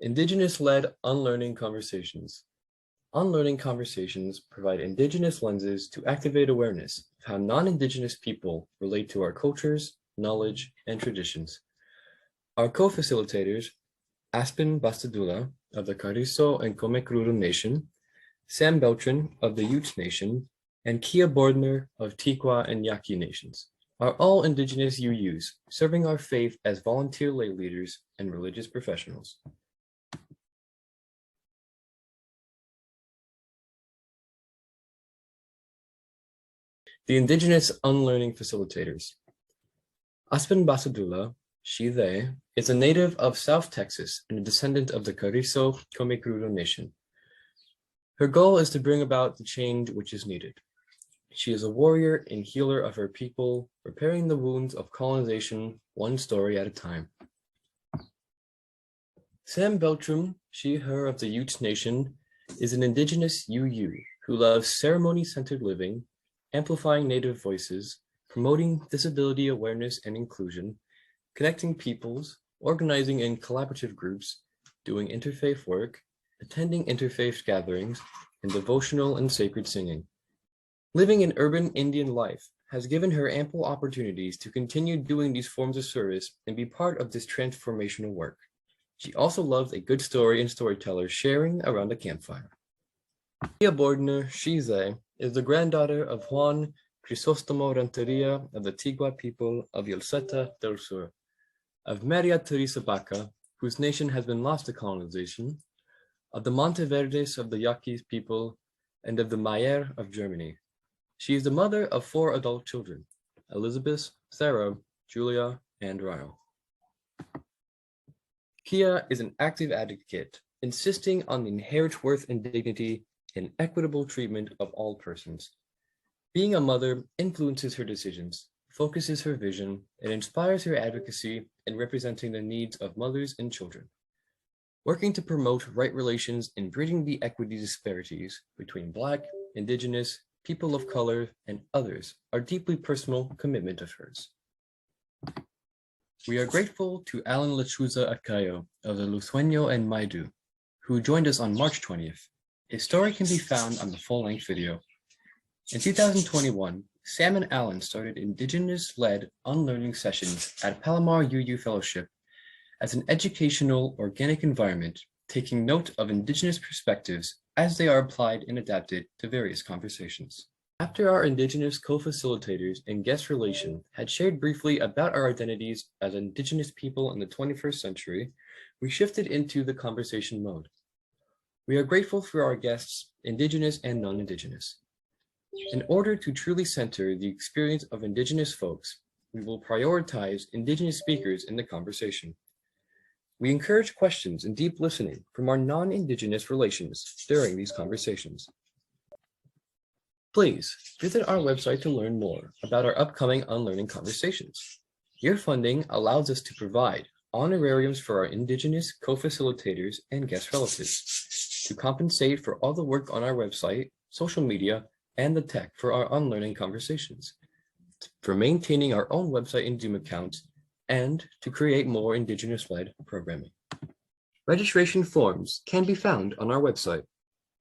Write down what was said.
Indigenous-led unlearning conversations. Unlearning conversations provide Indigenous lenses to activate awareness of how non-Indigenous people relate to our cultures, knowledge, and traditions. Our co-facilitators, Aspen Bastadula of the Carrizo and Comecrudo Nation, Sam Beltran of the Ute Nation, and Kia Bordner of Tiqua and Yaqui Nations, are all Indigenous UUs serving our faith as volunteer lay leaders and religious professionals. The Indigenous Unlearning Facilitators. Aspen Basadula, she, they, is a native of South Texas and a descendant of the Carrizo Comecrudo Nation. Her goal is to bring about the change which is needed. She is a warrior and healer of her people, repairing the wounds of colonization one story at a time. Sam Beltram, she, her of the Ute Nation, is an Indigenous UU who loves ceremony-centered living, amplifying Native voices, promoting disability awareness and inclusion, connecting peoples, organizing in collaborative groups, doing interfaith work, attending interfaith gatherings, and devotional and sacred singing. Living an urban Indian life has given her ample opportunities to continue doing these forms of service and be part of this transformational work. She also loves a good story and storyteller sharing around a campfire. Kia Bordner, she, they, is the granddaughter of Juan Crisostomo Renteria of the Tigua people of Yolseta del Sur, of Maria Teresa Baca, whose nation has been lost to colonization, of the Monteverdes of the Yaquis people, and of the Mayer of Germany. She is the mother of 4 adult children, Elizabeth, Sarah, Julia, and Ryle. Kia is an active advocate, insisting on the inherent worth and dignity and equitable treatment of all persons. Being a mother influences her decisions, focuses her vision, and inspires her advocacy in representing the needs of mothers and children. Working to promote right relations and bridging the equity disparities between Black, Indigenous, people of color, and others are deeply personal commitment of hers. We are grateful to Alan Lechuza Acayo of the Luthwenyo and Maidu, who joined us on March 20th. His story can be found on the full-length video. In 2021, Sam and Alan started Indigenous-led unlearning sessions at Palomar UU Fellowship as an educational, organic environment, taking note of Indigenous perspectives as they are applied and adapted to various conversations. After our Indigenous co-facilitators and guest relation had shared briefly about our identities as Indigenous people in the 21st century, we shifted into the conversation mode. We are grateful for our guests, Indigenous and non-Indigenous. In order to truly center the experience of Indigenous folks, we will prioritize Indigenous speakers in the conversation. We encourage questions and deep listening from our non-Indigenous relations during these conversations. Please visit our website to learn more about our upcoming unlearning conversations. Your funding allows us to provide honorariums for our Indigenous co-facilitators and guest relatives, to compensate for all the work on our website, social media, and the tech for our unlearning conversations, for maintaining our own website and Zoom accounts, and to create more Indigenous-led programming. Registration forms can be found on our website.